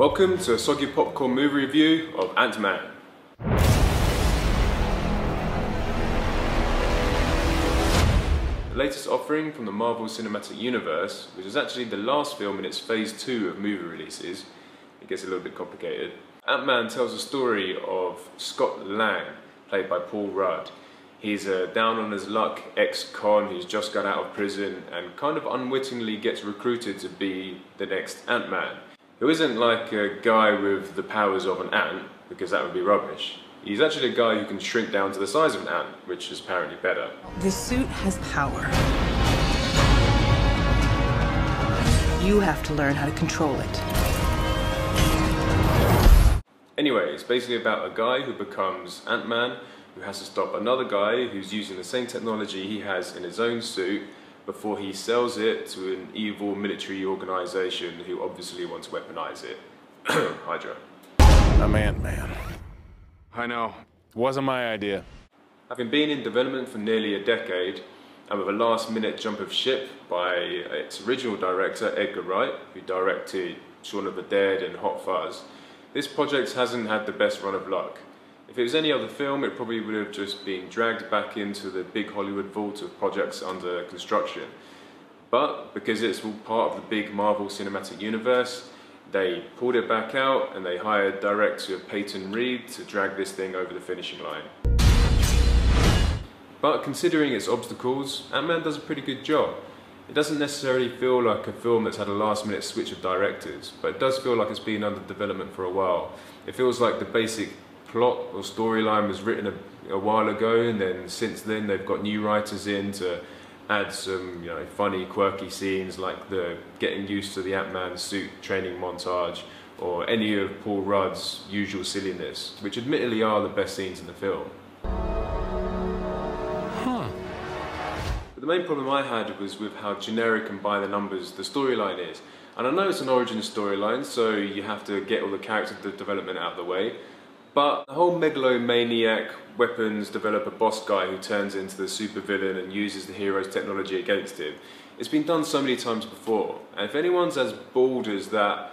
Welcome to a Soggy Popcorn movie review of Ant-Man. The latest offering from the Marvel Cinematic Universe, which is actually the last film in its Phase 2 of movie releases. It gets a little bit complicated. Ant-Man tells the story of Scott Lang, played by Paul Rudd. He's a down-on-his-luck ex-con who's just got out of prison and kind of unwittingly gets recruited to be the next Ant-Man. Who isn't like a guy with the powers of an ant, because that would be rubbish. He's actually a guy who can shrink down to the size of an ant, which is apparently better. The suit has power. You have to learn how to control it. Anyway, it's basically about a guy who becomes Ant-Man, who has to stop another guy who's using the same technology he has in his own suit before he sells it to an evil military organization who obviously wants to weaponize it. Hydra. I'm Ant-Man. I know, wasn't my idea. Having been in development for nearly a decade, and with a last-minute jump of ship by its original director, Edgar Wright, who directed Shaun of the Dead and Hot Fuzz, this project hasn't had the best run of luck. If it was any other film, it probably would have just been dragged back into the big Hollywood vault of projects under construction. But because it's all part of the big Marvel Cinematic Universe, they pulled it back out and they hired director Peyton Reed to drag this thing over the finishing line. But considering its obstacles, Ant-Man does a pretty good job. It doesn't necessarily feel like a film that's had a last-minute switch of directors, but it does feel like it's been under development for a while. It feels like the basic plot or storyline was written a while ago, and then since then they've got new writers in to add some funny, quirky scenes like the getting used to the Ant-Man suit training montage or any of Paul Rudd's usual silliness, which admittedly are the best scenes in the film. But the main problem I had was with how generic and by the numbers the storyline is. And I know it's an origin storyline, so you have to get all the character development out of the way. But the whole megalomaniac weapons developer boss guy who turns into the supervillain and uses the hero's technology against him, it's been done so many times before. And if anyone's as bald as that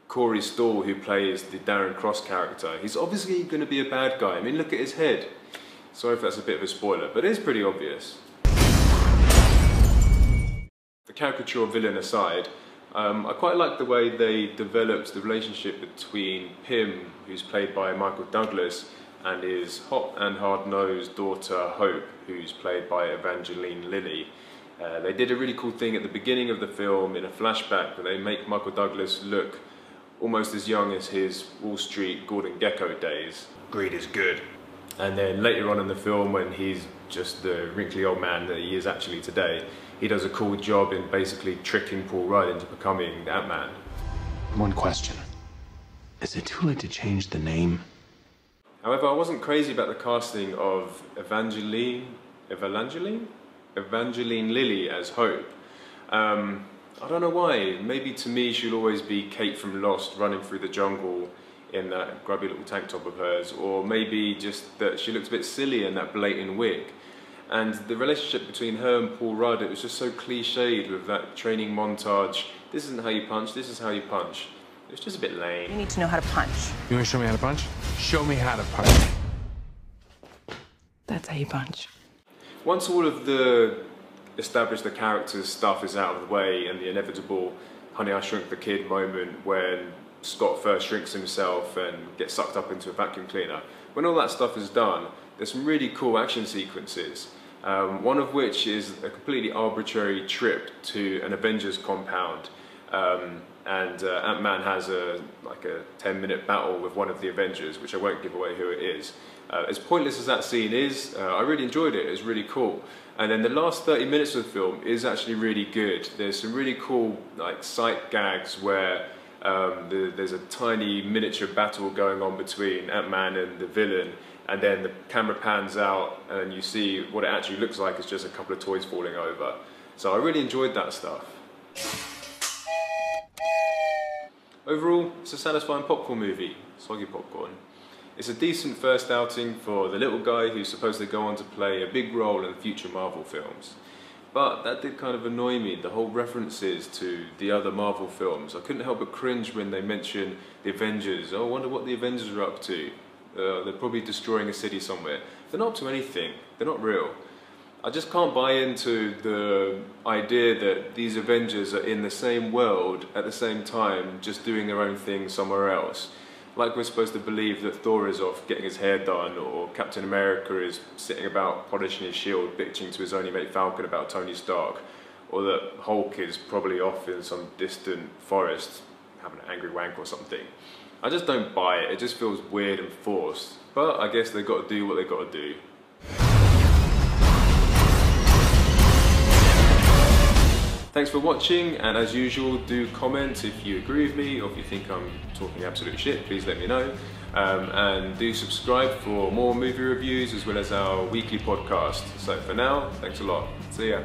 Corey Stoll who plays the Darren Cross character, he's obviously going to be a bad guy. I mean, look at his head. Sorry if that's a bit of a spoiler, but it is pretty obvious. The caricature villain aside, I quite like the way they developed the relationship between Pym, who's played by Michael Douglas, and his hot and hard-nosed daughter Hope, who's played by Evangeline Lilly. They did a really cool thing at the beginning of the film in a flashback where they make Michael Douglas look almost as young as his Wall Street Gordon Gekko days. Greed is good. And then later on in the film, when he's just the wrinkly old man that he is actually today, he does a cool job in basically tricking Paul Rudd into becoming Ant-Man. One question. Is it too late to change the name? However, I wasn't crazy about the casting of Evangeline Lilly as Hope. I don't know why. Maybe to me she'll always be Kate from Lost running through the jungle in that grubby little tank top of hers, or maybe just that she looks a bit silly in that blatant wig. And the relationship between her and Paul Rudd, it was just so cliched with that training montage. This isn't how you punch, this is how you punch. It was just a bit lame. You need to know how to punch. You want to show me how to punch? Show me how to punch. That's how you punch. Once all of the establish the characters stuff is out of the way and the inevitable Honey, I Shrunk the Kid moment when Scott first shrinks himself and gets sucked up into a vacuum cleaner, when all that stuff is done, there's some really cool action sequences. One of which is a completely arbitrary trip to an Avengers compound, and Ant-Man has like a 10-minute battle with one of the Avengers, which I won't give away who it is. As pointless as that scene is, I really enjoyed it. It was really cool. And then the last 30 minutes of the film is actually really good. There's some really cool sight gags where there's a tiny miniature battle going on between Ant-Man and the villain, and then the camera pans out and you see what it actually looks like is just a couple of toys falling over. So I really enjoyed that stuff. Overall, it's a satisfying popcorn movie, soggy popcorn. It's a decent first outing for the little guy who's supposed to go on to play a big role in future Marvel films. But that did kind of annoy me, the whole references to the other Marvel films. I couldn't help but cringe when they mention the Avengers. Oh, I wonder what the Avengers are up to. They're probably destroying a city somewhere. They're not up to anything. They're not real. I just can't buy into the idea that these Avengers are in the same world at the same time, just doing their own thing somewhere else. Like we're supposed to believe that Thor is off getting his hair done, or Captain America is sitting about polishing his shield, bitching to his only mate Falcon about Tony Stark, or that Hulk is probably off in some distant forest having an angry wank or something. I just don't buy it. It just feels weird and forced. But I guess they've got to do what they've got to do. Thanks for watching, and as usual, do comment if you agree with me or if you think I'm talking absolute shit, please let me know. And do subscribe for more movie reviews as well as our weekly podcast. So for now, thanks a lot. See ya.